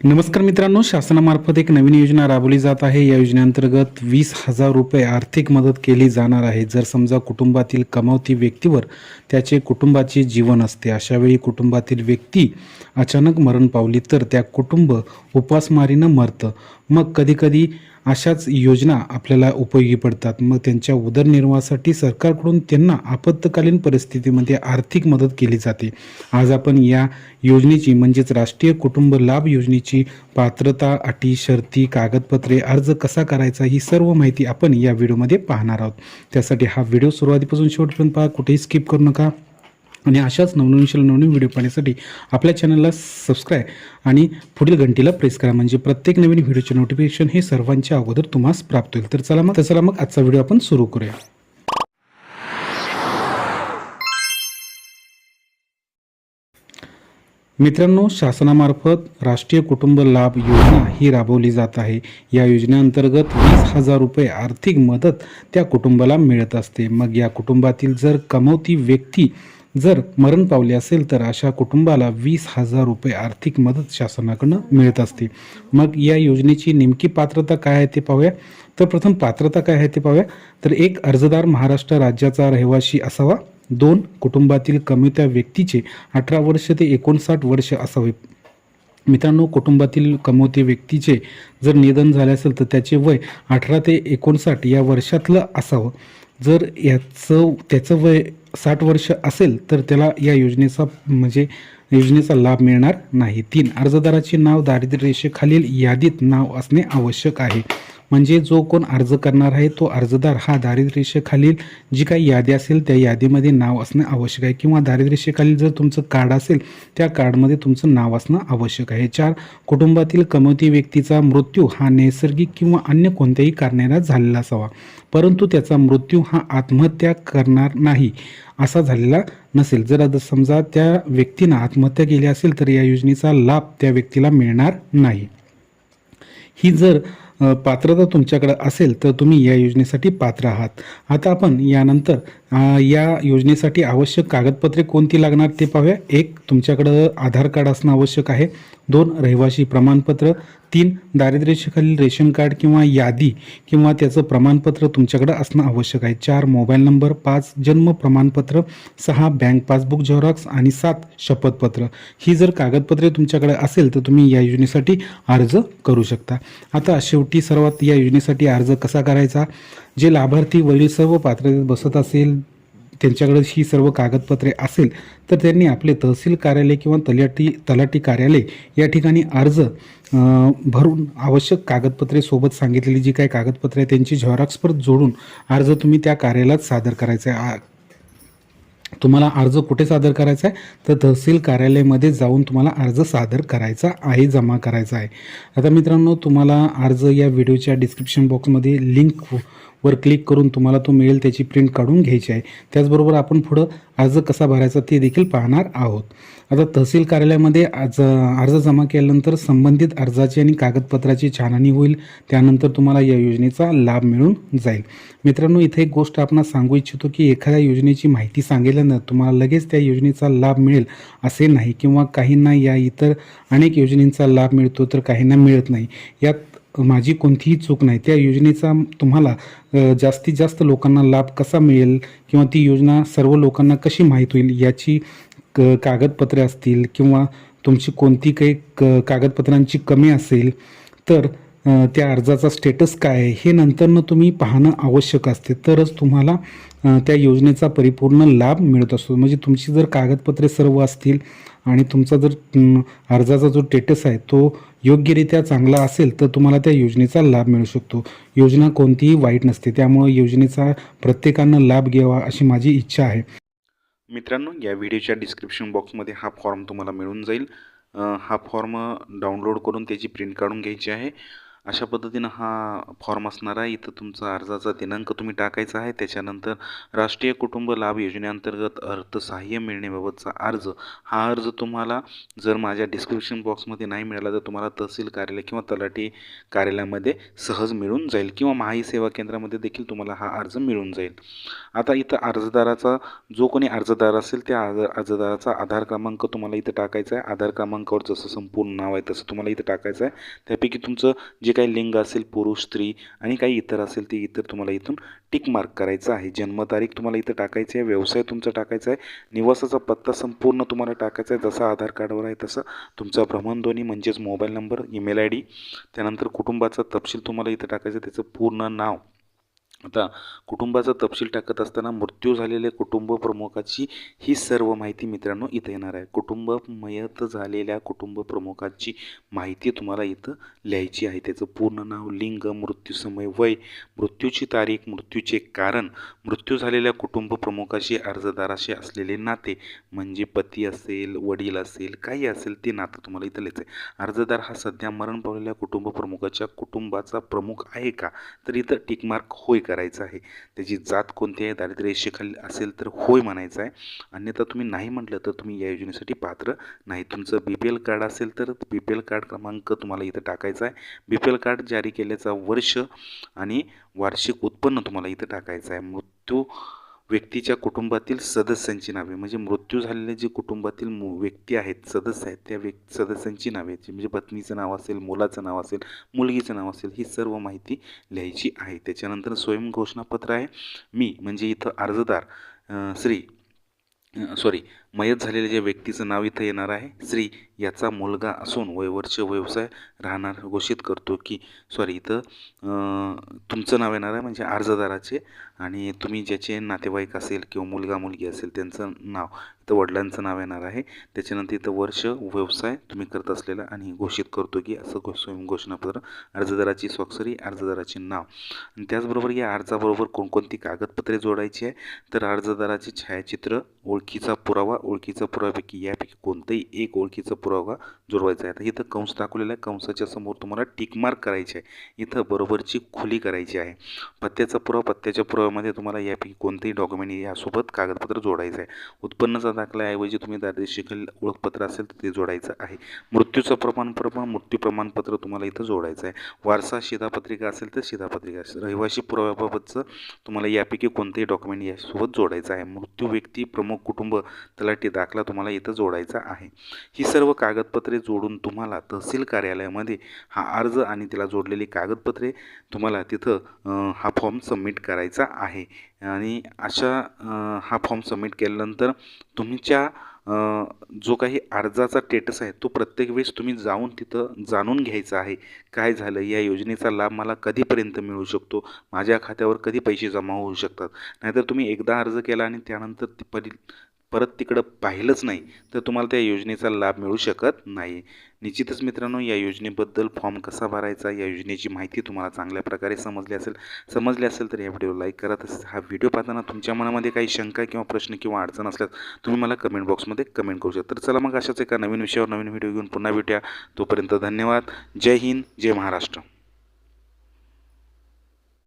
नमस्कार मित्रांनो, शासनामार्फत एक नवीन योजना राबवली जात आहे। या योजनेअंतर्गत 20,000 रुपये आर्थिक मदत केली जाणार आहे। जर समजा कुटुंबातील कमावती व्यक्तीवर त्याचे कुटुंबाचे जीवन असते, अशावेळी कुटुंबातील व्यक्ती अचानक मरण पावली तर त्या कुटुंब उपासमारीनं मरतं। मग कधीकधी अशाच योजना आपल्याला उपयोगी पडतात। मग त्यांच्या उदरनिर्वाहासाठी सरकारकडून त्यांना आपत्कालीन परिस्थितीमध्ये आर्थिक मदत केली जाते। आज आपण या योजनेची म्हणजेच राष्ट्रीय कुटुंब लाभ योजनेची पात्रता, अटी, शर्ती, कागदपत्रे, अर्ज कसा करायचा ही सर्व माहिती आपण या व्हिडिओमध्ये पाहणार आहोत। त्यासाठी हा व्हिडिओ सुरुवातीपासून शेवटपर्यंत पहा, कुठेही स्किप करू नका। आणि अशाच नवनवीन व्हिडिओ पाहण्यासाठी आपल्या चॅनलला सबस्क्राईब आणि पुढील घंटीला प्रेस करा, म्हणजे प्रत्येक नवीन व्हिडिओचे नोटिफिकेशन हे सर्वांच्या अगोदर तुम्हाला प्राप्त होईल। तर चला मग आजचा व्हिडिओ आपण सुरू करूया। मित्रांनो, शासनामार्फत राष्ट्रीय कुटुंब लाभ योजना ही राबवली जात आहे। या योजनेअंतर्गत 20,000 रुपये आर्थिक मदत त्या कुटुंबाला मिळत असते। मग या कुटुंबातील जर कमावती व्यक्ती जर मरण पावली असेल तर अशा कुटुंबाला 20,000 रुपये आर्थिक मदत शासनाकडून मिळत असते। मग या योजनेची नेमकी पात्रता काय आहे ते पाहूया। तर प्रथम पात्रता काय आहे ते पाहूया। तर एक अर्जदार महाराष्ट्र राज्याचा रहिवासी असावा। 2 कुटुंबातील कमावत्या व्यक्तीचे 18 वर्ष ते 59 वर्ष असावे। मित्रांनो, कुटुंबातील कमावते व्यक्तीचे जर निधन झाले असेल तर त्याचे वय 18 ते 59 या वर्षातलं असावं। जर त्याचं वय 60 वर्ष असेल तर त्याला या योजनेचा लाभ मिळणार नाही। 3 अर्जदाराचे नाव दारिद्र्य रेषेखालील यादीत नाव असणे आवश्यक आहे। म्हणजे जो कोण अर्ज करणार आहे तो अर्जदार हा दारिद्र्य रेषेखालील जी काही यादी असेल त्या यादीमध्ये नाव असणं आवश्यक आहे, किंवा दारिद्र्य रेषेखालील जर तुमचं कार्ड असेल त्या कार्डमध्ये तुमचं नाव असणं आवश्यक आहे। 4 कुटुंबातील कमावती व्यक्तीचा मृत्यू हा नैसर्गिक किंवा अन्य कोणत्याही कारणाने झालेला असावा, परंतु त्याचा मृत्यू हा आत्महत्या करणार नाही असा झालेला नसेल। जर समजा त्या व्यक्तीनं आत्महत्या केली असेल तर या योजनेचा लाभ त्या व्यक्तीला मिळणार नाही। ही जर पात्रता तुमच्याकडे असेल तर तुम्ही या योजनेसाठी पात्र आहात। आता आपण यानंतर या योजनेसाठी आवश्यक कागदपत्रे कोणती लागणार ते पाहूया। 1 तुमच्याकडे आधार कार्ड असणं आवश्यक आहे। 2 रहिवासी प्रमाणपत्र। 3 दारिद्र्य रेषेखालील रेशन कार्ड किंवा यादी किंवा त्याचं प्रमाणपत्र तुमच्याकडे असणं आवश्यक आहे। 4 मोबाईल नंबर। 5 जन्म प्रमाणपत्र। 6 बँक पासबुक झेरॉक्स आणि 7 शपथपत्र। ही जर कागदपत्रे तुमच्याकडे असेल तर तुम्ही या योजनेसाठी अर्ज करू शकता। आता शेवटी सर्वात या योजनेसाठी अर्ज कसा करायचा। जे लाभार्थी वरील सर्व पात्रतेत बसत असेल, त्यांच्याकडे ही सर्व कागदपत्रे असेल तर त्यांनी आपले तहसील कार्यालय किंवा तलाठी कार्यालय या ठिकाणी अर्ज भरून आवश्यक कागदपत्रे सोबत सांगितलेली जी काही कागदपत्रे आहेत त्यांची झेरॉक्स परत जोडून अर्ज तुम्ही त्या कार्यालयात सादर करायचा आहे। तुम्हाला अर्ज कुठे सादर करायचा आहे तर तहसील कार्यालयामध्ये जाऊन तुम्हाला अर्ज सादर करायचा आहे, जमा करायचा आहे। आता मित्रांनो, तुम्हाला अर्ज या व्हिडिओच्या डिस्क्रिप्शन बॉक्समध्ये लिंक वर क्लिक करून तुम्हाला तो मिळेल, त्याची प्रिंट काढून घ्यायची आहे। त्याचबरोबर आपण पुढं अर्ज कसा भरायचा ते देखील पाहणार आहोत। आता तहसील कार्यालयामध्ये अर्ज जमा केल्यानंतर संबंधित अर्जाची आणि कागदपत्राची छाननी होईल, त्यानंतर तुम्हाला या योजनेचा लाभ मिळून जाईल। मित्रांनो, इथे एक गोष्ट आपण सांगू इच्छितो की एखाद्या योजनेची माहिती सांगितल्यानंतर तुम्हाला लगेच त्या योजनेचा लाभ मिळेल असे नाही, किंवा काहींना या इतर अनेक योजनेचा लाभ मिळतो तर काहींना मिळत नाही, यात माझी कोणतीही चूक नाही। त्या योजनेचा तुम्हाला जास्तीत जास्त लोकांना लाभ कसा मिळेल किंवा ती योजना सर्व लोकांना कशी माहीत होईल याची कागदपत्रे असतील किंवा तुमची कोणती काही कागदपत्रांची कमी असेल तर त्या अर्जाचा स्टेटस काय आहे हे नंतरनं तुम्ही पाहणं आवश्यक असते, तरच तुम्हाला त्या योजनेचा परिपूर्ण लाभ मिळत असतो। म्हणजे तुमची जर कागदपत्रे सर्व असतील आणि तुमचा जर अर्जाचा जो स्टेटस आहे तो योग्यरित्या चांगला असेल तर तुम्हाला त्या योजनेचा लाभ मिळू शकतो। योजना कोणतीही वाईट नसते, त्यामुळे योजनेचा प्रत्येकानं लाभ घ्यावा अशी माझी इच्छा आहे। मित्रांनो, या व्हिडिओच्या डिस्क्रिप्शन बॉक्समध्ये हा फॉर्म तुम्हाला मिळून जाईल। हा फॉर्म डाउनलोड करून त्याची प्रिंट काढून घ्यायची आहे अशा पद्धतीनं हा फॉर्म असणार आहे. इथं तुमचा अर्जाचा दिनांक तुम्ही टाकायचा आहे. त्याच्यानंतर राष्ट्रीय कुटुंब लाभ योजनेअंतर्गत अर्थसहाय्य मिळण्याबाबतचा अर्ज, हा अर्ज तुम्हाला जर माझ्या डिस्क्रिप्शन बॉक्समध्ये नाही मिळाला तर तुम्हाला तहसील कार्यालय किंवा तलाठी कार्यालयामध्ये सहज मिळून जाईल किंवा महाई सेवा केंद्रामध्ये देखील तुम्हाला हा अर्ज मिळून जाईल. आता इथं अर्जदाराचा जो कोणी अर्जदार असेल त्या अर्जदाराचा आधार क्रमांक तुम्हाला इथं टाकायचा आहे. आधार क्रमांकावर जसं संपूर्ण नाव आहे तसं तुम्हाला इथं टाकायचं आहे. त्यापैकी तुमचं जे काही लिंग असेल, पुरुष, स्त्री आणि काही इतर असेल ते इतर तुम्हाला इथून टिक मार्क करायचं आहे. जन्मतारीख तुम्हाला इथं टाकायची आहे. व्यवसाय तुमचा टाकायचा आहे. निवासाचा पत्ता संपूर्ण तुम्हाला टाकायचा आहे. जसा आधार कार्डवर आहे तसं तुमचा भ्रमणध्वनी म्हणजेच मोबाईल नंबर, ईमेल ID, त्यानंतर कुटुंबाचा तपशील तुम्हाला इथं टाकायचं आहे. त्याचं पूर्ण नाव. आता कुटुंबाचा तपशील टाकत असताना मृत्यू झालेल्या कुटुंब प्रमुखाची ही सर्व माहिती मित्रांनो इथं येणार आहे. कुटुंब मयत झालेल्या कुटुंब प्रमुखाची माहिती तुम्हाला इथं लिहायची आहे. त्याचं पूर्ण नाव, लिंग, मृत्यू समय, वय, मृत्यूची तारीख, मृत्यूचे कारण, मृत्यू झालेल्या कुटुंब प्रमुखाशी अर्जदाराशी असलेले नाते म्हणजे पती असेल, वडील असेल, काही असेल ते नातं तुम्हाला इथं लिहायचं आहे. अर्जदार हा सध्या मरण पावलेल्या कुटुंब प्रमुखाच्या कुटुंबाचा प्रमुख आहे का, तर इथं टिकमार्क होय करायचं आहे. त्याची जात कोणती आहे, दारिद्र्य रेषेखाली असेल तर होय म्हणायचं आहे. अन्यथा तुम्ही नाही म्हटलं तर तुम्ही या योजनेसाठी पात्र नाही. तुमचं BPL कार्ड असेल तर BPL कार्ड क्रमांक तुम्हाला इथं टाकायचा आहे. BPL कार्ड जारी केल्याचा वर्ष आणि वार्षिक उत्पन्न तुम्हाला इथं टाकायचं आहे. मृत्यू व्यक्तीच्या कुटुंबातील सदस्यांची नावे म्हणजे मृत्यू झालेले जे कुटुंबातील व्यक्ती आहेत, सदस्य आहेत, त्या सदस्यांची नावे म्हणजे पत्नीचं नाव असेल, मुलाचं नाव असेल, मुलगीचं नाव असेल, ही सर्व माहिती लिहायची आहे. त्याच्यानंतर स्वयं घोषणापत्र आहे. मी म्हणजे इथं अर्जदार मयत झालेल्या ज्या व्यक्तीचं नाव इथं येणार आहे. श्री याचा मुलगा असून वर्ष व्यवसाय राहणार घोषित करतो की इथं तुमचं नाव येणार आहे म्हणजे अर्जदाराचे, आणि तुम्ही ज्याचे नातेवाईक असेल किंवा मुलगा मुलगी असेल त्यांचं नाव, इथं वडिलांचं नाव येणार आहे. त्याच्यानंतर इथं वर्ष व्यवसाय तुम्ही करत असलेला आणि घोषित करतो की असं स्वयं घोषणापत्र, अर्जदाराची स्वाक्षरी, अर्जदाराचे नाव. आणि त्याचबरोबर या अर्जाबरोबर कोणकोणती कागदपत्रे जोडायची आहे, तर अर्जदाराचे छायाचित्र, ओळखीचा पुरावा, ओळखीचा पुराव्यापैकी यापैकी कोणताही एक ओळखीचा पुरावा जोडवायचा आहे. आता इथं कंस दाखवलेला आहे, कंसाच्या समोर तुम्हाला टिकमार्क करायचे आहे. इथं बरोबरची खुली करायची आहे. पत्त्याचा पुरावा, पत्त्याच्या पुराव्यामध्ये तुम्हाला यापैकी कोणतेही डॉक्युमेंट यासोबत कागदपत्र जोडायचं आहे. उत्पन्नाचा दाखल्याऐवजी तुम्ही दारिद्र्य ओळखपत्र असेल तर ते जोडायचं आहे. मृत्यूचं मृत्यू प्रमाणपत्र तुम्हाला इथं जोडायचं आहे. वारसा शिधापत्रिका असेल तर शिधापत्रिका असेल. रहिवासी पुराव्याबाबतचं तुम्हाला यापैकी कोणतेही डॉक्युमेंट यासोबत जोडायचं आहे. मृत्यू व्यक्ती प्रमुख कुटुंब तलाठी दाखला तुम्हाला इथं जोडायचा आहे. ही सर्व कागदपत्रे जोडून तुम्हाला तहसील कार्यालयामध्ये हा अर्ज आणि त्याला जोडलेली कागदपत्रे तुम्हाला तिथं हा फॉर्म सबमिट करायचा आहे. आणि हा फॉर्म सबमिट केल्यानंतर तुमच्या जो काही अर्जाचा स्टेटस आहे तो प्रत्येक वेळेस तुम्ही जाऊन तिथं जाणून घ्यायचा आहे. काय झालं, या योजनेचा लाभ मला कधीपर्यंत मिळू शकतो, माझ्या खात्यावर कधी पैसे जमा होऊ शकतात. नाहीतर तुम्ही एकदा अर्ज केला आणि त्यानंतर परत तिकडं पाहिलंच नाही तर तुम्हाला त्या योजनेचा लाभ मिळू शकत नाही. निश्चितच मित्रांनो, या योजनेबद्दल फॉर्म कसा भरायचा, या योजनेची माहिती तुम्हाला चांगल्या प्रकारे समजली असेल तर या व्हिडिओला लाईक करा. तसेच हा व्हिडिओ पाहताना तुमच्या मनामध्ये काही शंका किंवा प्रश्न किंवा अडचण असल्यास तुम्ही मला कमेंट बॉक्समध्ये कमेंट करू शकता. तर चला मग अशाच एका नवीन विषयावर नवीन व्हिडिओ घेऊन पुन्हा भेटूया. तोपर्यंत धन्यवाद. जय हिंद, जय महाराष्ट्र.